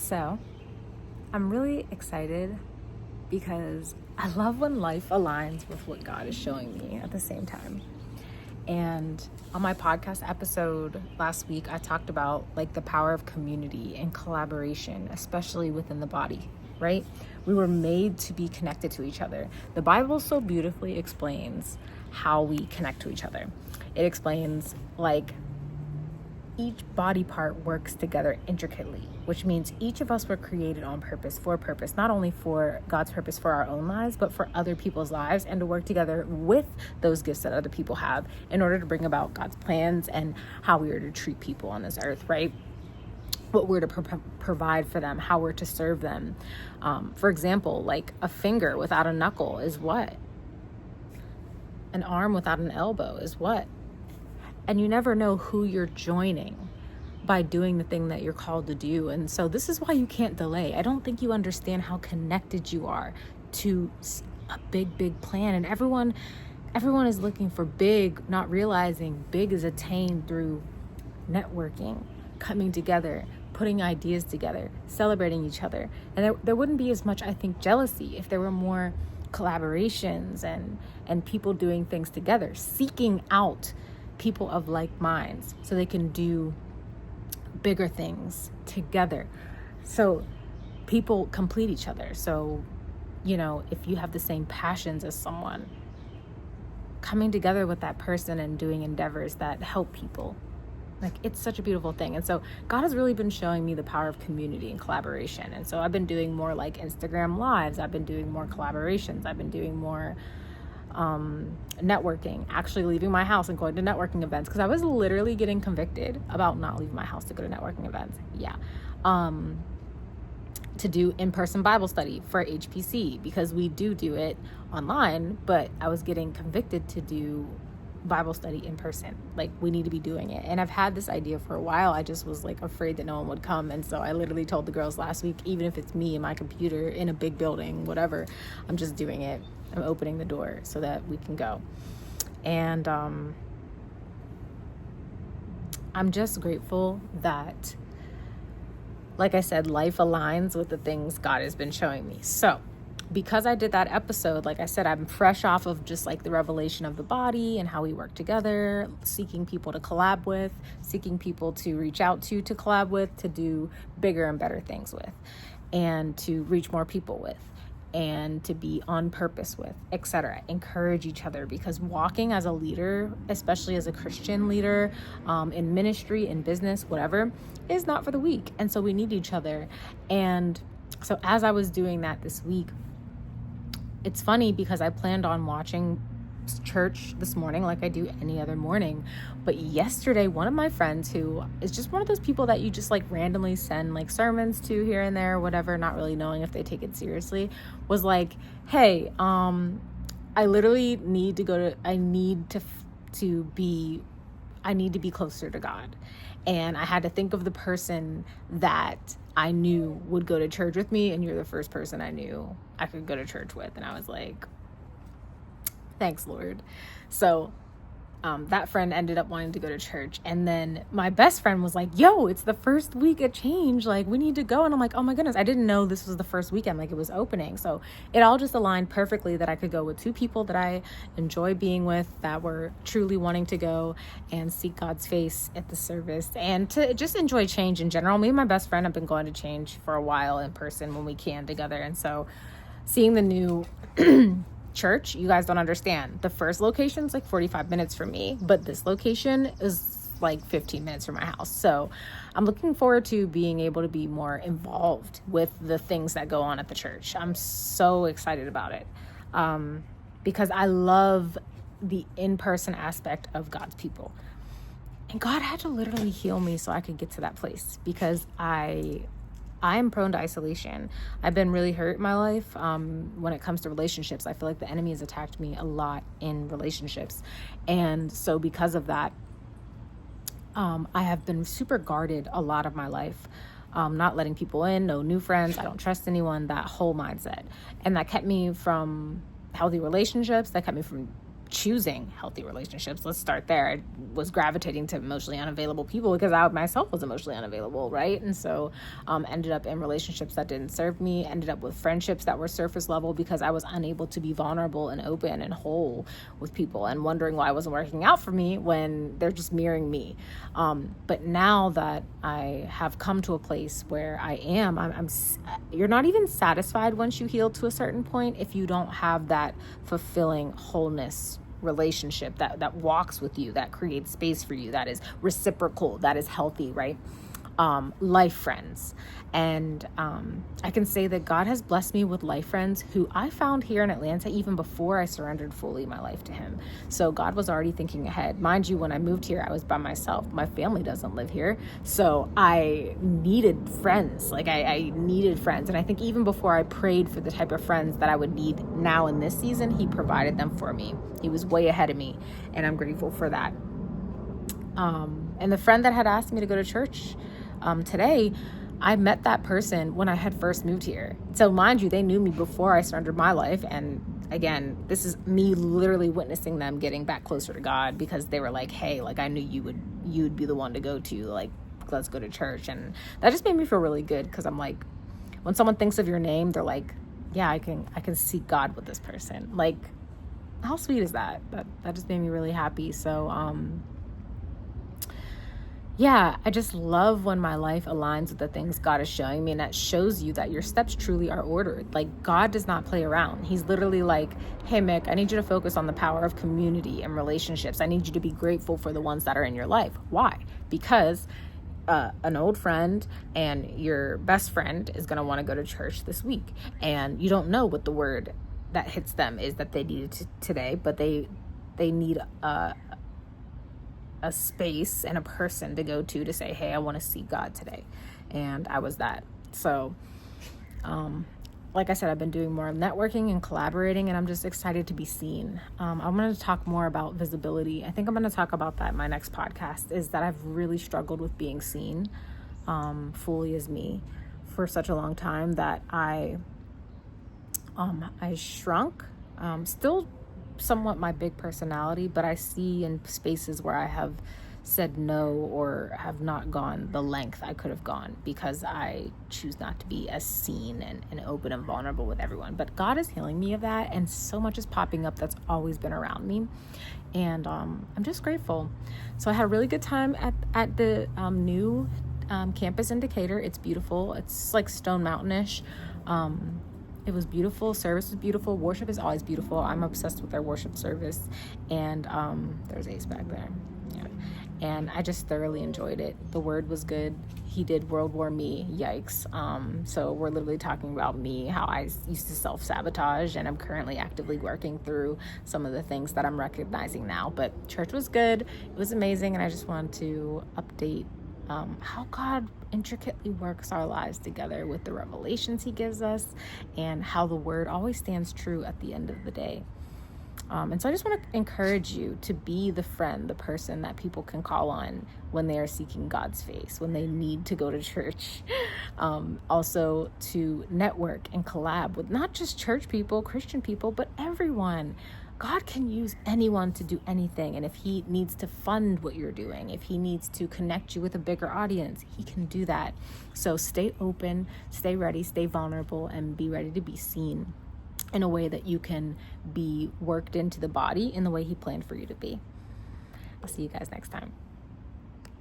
So, I'm really excited because I love when life aligns with what God is showing me at the same time. And on my podcast episode last week, I talked about like the power of community and collaboration, especially within the body, right? We were made to be connected to each other. The Bible so beautifully explains how we connect to each other. It explains like each body part works together intricately, which means each of us were created on purpose, for purpose, not only for God's purpose for our own lives, but for other people's lives, and to work together with those gifts that other people have in order to bring about God's plans and how we are to treat people on this earth, right? What we're to provide for them, how we're to serve them. For example, like a finger without a knuckle is what? An arm without an elbow is what? And you never know who you're joining by doing the thing that you're called to do. And so this is why you can't delay. I don't think you understand how connected you are to a big plan. And everyone is looking for big, not realizing big is attained through networking, coming together, putting ideas together, celebrating each other. And there wouldn't be as much, I think, jealousy if there were more collaborations and people doing things together, seeking out people of like minds so they can do bigger things together. So people complete each other. So, if you have the same passions as someone, coming together with that person and doing endeavors that help people, like, it's such a beautiful thing. And so God has really been showing me the power of community and collaboration. And so I've been doing more like Instagram lives. I've been doing more collaborations. I've been doing more networking, actually leaving my house and going to networking events, because I was literally getting convicted about not leaving my house to go to networking events. To do in-person Bible study for HPC, because we do it online, but I was getting convicted to do Bible study in person. Like, we need to be doing it. And I've had this idea for a while. I just was like afraid that no one would come. And so I literally told the girls last week, even if it's me and my computer in a big building, whatever, I'm just doing it. I'm opening the door so that we can go. And I'm just grateful that, like I said, life aligns with the things God has been showing me. So because I did that episode, like I said, I'm fresh off of just like the revelation of the body and how we work together, seeking people to collab with, seeking people to reach out to collab with, to do bigger and better things with, and to reach more people with, and to be on purpose with, etc. Encourage each other, because walking as a leader, especially as a Christian leader, in ministry, in business, whatever, is not for the weak. And so we need each other. And so as I was doing that this week, it's funny because I planned on watching church this morning like I do any other morning. But yesterday, one of my friends, who is just one of those people that you just like randomly send like sermons to here and there, whatever, not really knowing if they take it seriously, was like, hey, I literally need to go to, I need to be closer to God. And I had to think of the person that I knew would go to church with me, and you're the first person I knew I could go to church with. And I was like, thanks, Lord. So that friend ended up wanting to go to church. And then my best friend was like, yo, it's the first week of Change. Like, we need to go. And I'm like, oh my goodness, I didn't know this was the first weekend. Like, it was opening. So it all just aligned perfectly that I could go with two people that I enjoy being with, that were truly wanting to go and seek God's face at the service, and to just enjoy Change in general. Me and my best friend have been going to Change for a while in person when we can together. And so seeing the new church, you guys don't understand. The first location's like 45 minutes from me, but this location is like 15 minutes from my house. So I'm looking forward to being able to be more involved with the things that go on at the church. I'm so excited about it, because I love the in-person aspect of God's people. And God had to literally heal me so I could get to that place, because I'm prone to isolation. I've been really hurt in my life when it comes to relationships. I feel like the enemy has attacked me a lot in relationships. And so because of that, I have been super guarded a lot of my life, not letting people in, no new friends, I don't trust anyone, that whole mindset. And that kept me from healthy relationships, that kept me from choosing healthy relationships. Let's start there. I was gravitating to emotionally unavailable people because I myself was emotionally unavailable, right? And so ended up in relationships that didn't serve me, ended up with friendships that were surface level because I was unable to be vulnerable and open and whole with people, and wondering why it wasn't working out for me when they're just mirroring me. But now that I have come to a place where I am, you're not even satisfied once you heal to a certain point if you don't have that fulfilling wholeness relationship that walks with you, that creates space for you, that is reciprocal, that is healthy, right? Life friends. And I can say that God has blessed me with life friends who I found here in Atlanta even before I surrendered fully my life to him. So God was already thinking ahead. Mind you, when I moved here, I was by myself. My family doesn't live here. So I needed friends. Like I needed friends. And I think even before I prayed for the type of friends that I would need now in this season, he provided them for me. He was way ahead of me. And I'm grateful for that. And the friend that had asked me to go to church today, I met that person when I had first moved here. So mind you, they knew me before I surrendered my life. And again, this is me literally witnessing them getting back closer to God, because they were like, hey, like I knew you'd be the one to go to, like, let's go to church. And that just made me feel really good, because I'm like, when someone thinks of your name, they're like, yeah, I can see God with this person. Like, how sweet is that? That just made me really happy. So yeah, I just love when my life aligns with the things God is showing me, and that shows you that your steps truly are ordered. Like, God does not play around. He's literally like, hey, Mick, I need you to focus on the power of community and relationships. I need you to be grateful for the ones that are in your life. Why? Because an old friend and your best friend is going to want to go to church this week, and you don't know what the word that hits them is that they needed today, but they need a space and a person to go to say, hey, I want to see God today. And I was that. So, like I said, I've been doing more networking and collaborating, and I'm just excited to be seen. I'm going to talk more about visibility. I think I'm going to talk about that in my next podcast, is that I've really struggled with being seen fully as me for such a long time that I shrunk, still somewhat my big personality, but I see in spaces where I have said no or have not gone the length I could have gone, because I choose not to be as seen and open and vulnerable with everyone. But God is healing me of that, and so much is popping up that's always been around me, and I'm just grateful. So I had a really good time at the new campus in Decatur. It's beautiful. It's like Stone Mountain-ish. It was beautiful. Service was beautiful. Worship is always beautiful. I'm obsessed with their worship service. And there's Ace back there. Yeah. And I just thoroughly enjoyed it. The word was good. He did World War Me. Yikes. So we're literally talking about me, how I used to self-sabotage, and I'm currently actively working through some of the things that I'm recognizing now. But church was good. It was amazing. And I just wanted to update how God intricately works our lives together with the revelations he gives us, and how the word always stands true at the end of the day. And so I just want to encourage you to be the friend, the person that people can call on when they are seeking God's face, when they need to go to church. Also to network and collab with not just church people, Christian people, but everyone. God can use anyone to do anything. And if he needs to fund what you're doing, if he needs to connect you with a bigger audience, he can do that. So stay open, stay ready, stay vulnerable, and be ready to be seen in a way that you can be worked into the body in the way he planned for you to be. I'll see you guys next time.